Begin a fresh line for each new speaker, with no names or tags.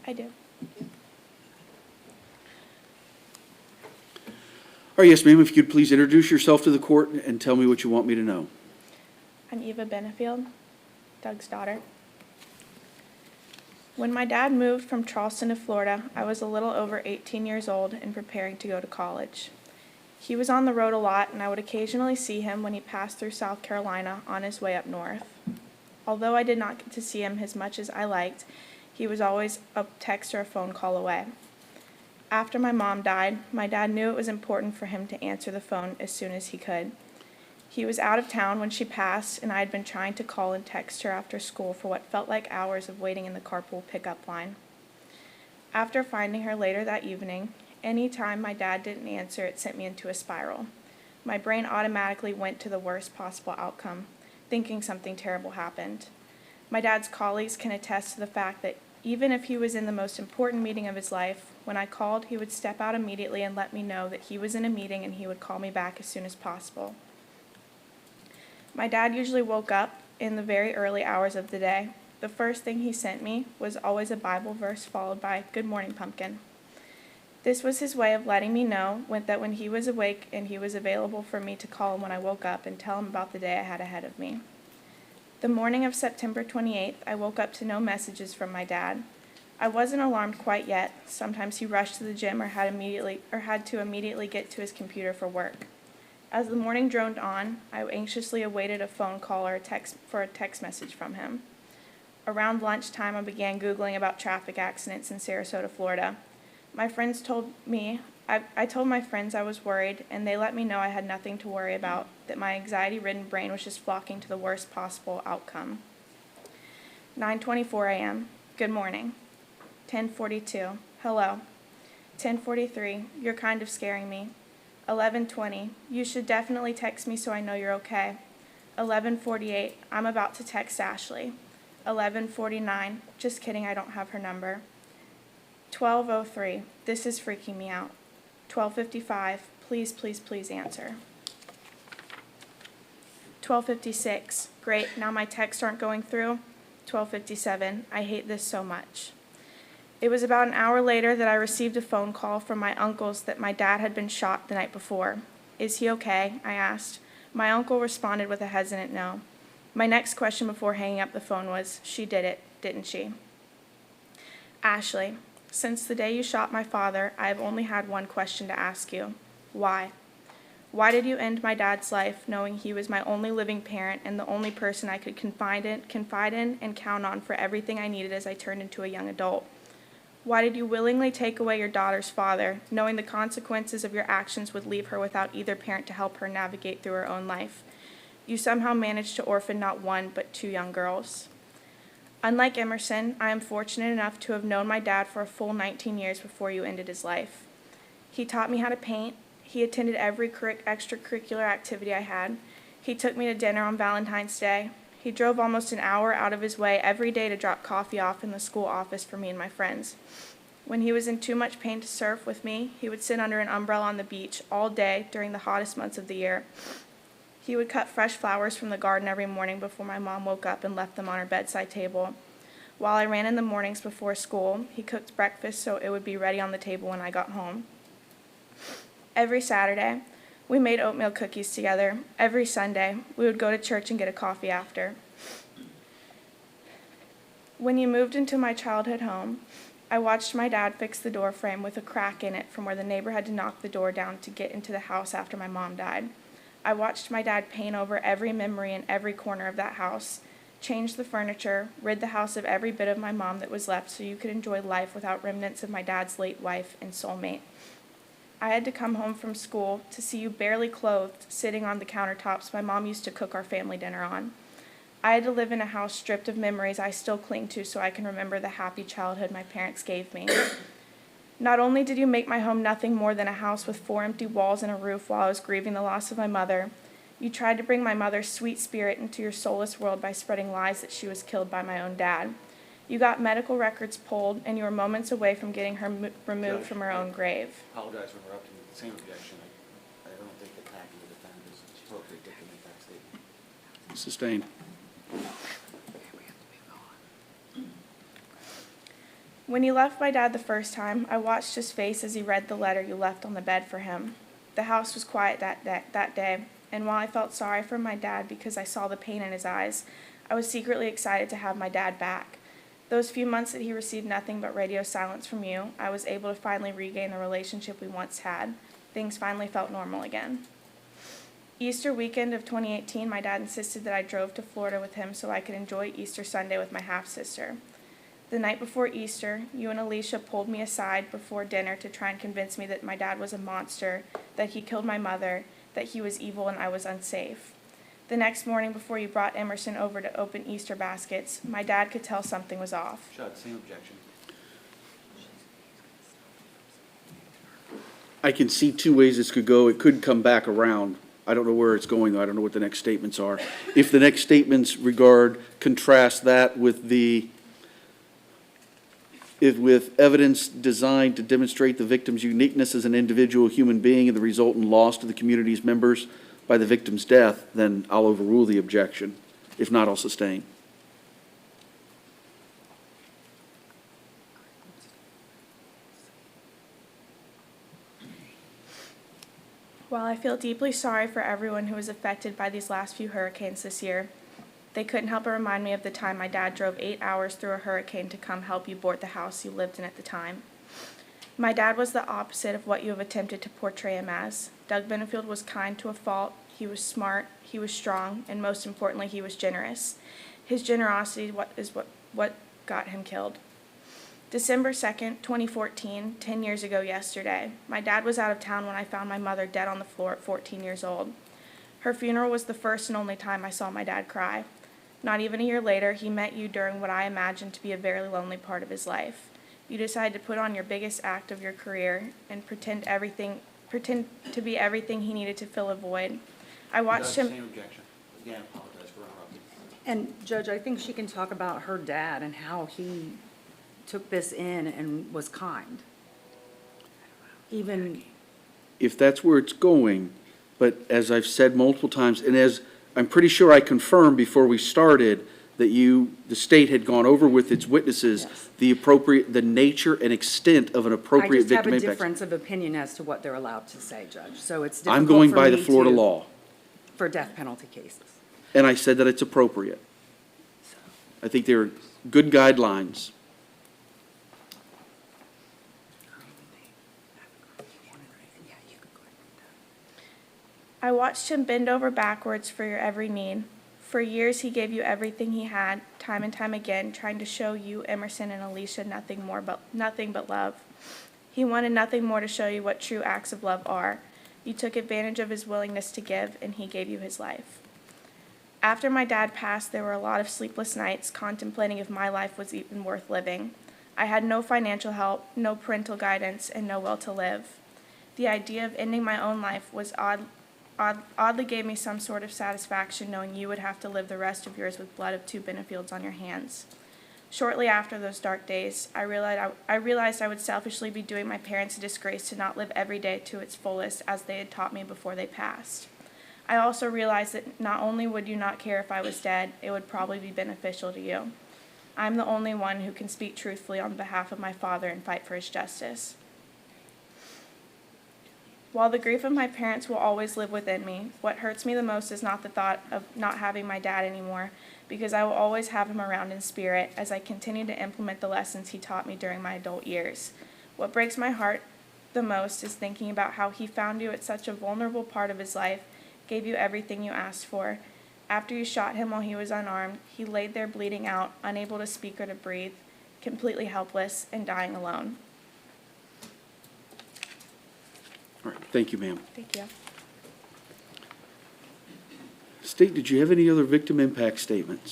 I do.
All right, yes, ma'am, if you'd please introduce yourself to the court and tell me what you want me to know.
I'm Eva Benefield, Doug's daughter. When my dad moved from Charleston to Florida, I was a little over 18 years old and preparing to go to college. He was on the road a lot, and I would occasionally see him when he passed through South Carolina on his way up north. Although I did not get to see him as much as I liked, he was always a text or a phone call away. After my mom died, my dad knew it was important for him to answer the phone as soon as he could. He was out of town when she passed, and I had been trying to call and text her after school for what felt like hours of waiting in the carpool pickup line. After finding her later that evening, any time my dad didn't answer, it sent me into a spiral. My brain automatically went to the worst possible outcome, thinking something terrible happened. My dad's colleagues can attest to the fact that even if he was in the most important meeting of his life, when I called, he would step out immediately and let me know that he was in a meeting and he would call me back as soon as possible. My dad usually woke up in the very early hours of the day. The first thing he sent me was always a Bible verse followed by, "Good morning, pumpkin." This was his way of letting me know that when he was awake and he was available for me to call him when I woke up and tell him about the day I had ahead of me. The morning of September 28th, I woke up to no messages from my dad. I wasn't alarmed quite yet. Sometimes he rushed to the gym or had to immediately get to his computer for work. As the morning droned on, I anxiously awaited a phone call or a text message from him. Around lunchtime, I began Googling about traffic accidents in Sarasota, Florida. My friends told me, I told my friends I was worried, and they let me know I had nothing to worry about, that my anxiety-ridden brain was just flocking to the worst possible outcome. 9:24 a.m. Good morning. 10:42. Hello. 10:43. You're kind of scaring me. 11:20. You should definitely text me so I know you're okay. 11:48. I'm about to text Ashley. 11:49. Just kidding, I don't have her number. 12:03. This is freaking me out. 12:55. Please, please, please answer. 12:56. Great, now my texts aren't going through. 12:57. I hate this so much. It was about an hour later that I received a phone call from my uncles that my dad had been shot the night before. Is he okay? I asked. My uncle responded with a hesitant no. My next question before hanging up the phone was, she did it, didn't she? Ashley, since the day you shot my father, I have only had one question to ask you. Why? Why did you end my dad's life knowing he was my only living parent and the only person I could confide in and count on for everything I needed as I turned into a young adult? Why did you willingly take away your daughter's father, knowing the consequences of your actions would leave her without either parent to help her navigate through her own life? You somehow managed to orphan not one, but two young girls. Unlike Emerson, I am fortunate enough to have known my dad for a full 19 years before you ended his life. He taught me how to paint. He attended every extracurricular activity I had. He took me to dinner on Valentine's Day. He drove almost an hour out of his way every day to drop coffee off in the school office for me and my friends. When he was in too much pain to surf with me, he would sit under an umbrella on the beach all day during the hottest months of the year. He would cut fresh flowers from the garden every morning before my mom woke up and left them on her bedside table. While I ran in the mornings before school, he cooked breakfast so it would be ready on the table when I got home. Every Saturday, we made oatmeal cookies together. Every Sunday, we would go to church and get a coffee after. When you moved into my childhood home, I watched my dad fix the door frame with a crack in it from where the neighbor had to knock the door down to get into the house after my mom died. I watched my dad paint over every memory in every corner of that house, change the furniture, rid the house of every bit of my mom that was left so you could enjoy life without remnants of my dad's late wife and soulmate. I had to come home from school to see you barely clothed, sitting on the countertops my mom used to cook our family dinner on. I had to live in a house stripped of memories I still cling to so I can remember the happy childhood my parents gave me. Not only did you make my home nothing more than a house with 4 empty walls and a roof while I was grieving the loss of my mother, you tried to bring my mother's sweet spirit into your soulless world by spreading lies that she was killed by my own dad. You got medical records pulled, and you were moments away from getting her removed from her own grave.
I apologize for interrupting. Same objection. I don't think attacking the defendant is appropriate to make that statement.
Sustained.
When you left my dad the first time, I watched his face as he read the letter you left on the bed for him. The house was quiet that day, and while I felt sorry for my dad because I saw the pain in his eyes, I was secretly excited to have my dad back. Those few months that he received nothing but radio silence from you, I was able to finally regain the relationship we once had. Things finally felt normal again. Easter weekend of 2018, my dad insisted that I drove to Florida with him so I could enjoy Easter Sunday with my half-sister. The night before Easter, you and Alicia pulled me aside before dinner to try and convince me that my dad was a monster, that he killed my mother, that he was evil and I was unsafe. The next morning before you brought Emerson over to open Easter baskets, my dad could tell something was off.
Shut, same objection.
I can see two ways this could go. It could come back around. I don't know where it's going, though. I don't know what the next statements are. If the next statements contrast that with with evidence designed to demonstrate the victim's uniqueness as an individual human being and the resultant loss to the community's members by the victim's death, then I'll overrule the objection. If not, I'll sustain.
While I feel deeply sorry for everyone who was affected by these last few hurricanes this year, they couldn't help but remind me of the time my dad drove 8 hours through a hurricane to come help you board the house you lived in at the time. My dad was the opposite of what you have attempted to portray him as. Doug Benefield was kind to a fault, he was smart, he was strong, and most importantly, he was generous. His generosity is what got him killed. December 2nd, 2014, 10 years ago yesterday, my dad was out of town when I found my mother dead on the floor at 14 years old. Her funeral was the first and only time I saw my dad cry. Not even a year later, he met you during what I imagined to be a very lonely part of his life. You decided to put on your biggest act of your career and pretend to be everything he needed to fill a void. I watched him.
Same objection. Again, apologize for interrupting.
And Judge, I think she can talk about her dad and how he took this in and was kind. Even,
If that's where it's going, but as I've said multiple times, and as I'm pretty sure I confirmed before we started, that the state had gone over with its witnesses
Yes.
the nature and extent of an
I
appropriate
just have
victim
a
impact.
difference of opinion as to what they're allowed to say, Judge. So it's difficult
I'm going
for
by the
me
Florida
to-
law,
For death penalty cases.
and I said that it's appropriate. I think there are good guidelines.
I watched him bend over backwards for your every need. For years, he gave you everything he had, time and time again, trying to show you, Emerson, and Alicia nothing but love. He wanted nothing more to show you what true acts of love are. You took advantage of his willingness to give, and he gave you his life. After my dad passed, there were a lot of sleepless nights contemplating if my life was even worth living. I had no financial help, no parental guidance, and no will to live. The idea of ending my own life was oddly gave me some sort of satisfaction knowing you would have to live the rest of yours with blood of two Benefields on your hands. Shortly after those dark days, I realized I would selfishly be doing my parents a disgrace to not live every day to its fullest as they had taught me before they passed. I also realized that not only would you not care if I was dead, it would probably be beneficial to you. I'm the only one who can speak truthfully on behalf of my father and fight for his justice. While the grief of my parents will always live within me, what hurts me the most is not the thought of not having my dad anymore, because I will always have him around in spirit as I continue to implement the lessons he taught me during my adult years. What breaks my heart the most is thinking about how he found you at such a vulnerable part of his life, gave you everything you asked for. After you shot him while he was unarmed, he laid there bleeding out, unable to speak or to breathe, completely helpless and dying alone.
All right, thank you, ma'am.
Thank you.
State, did you have any other victim impact statements?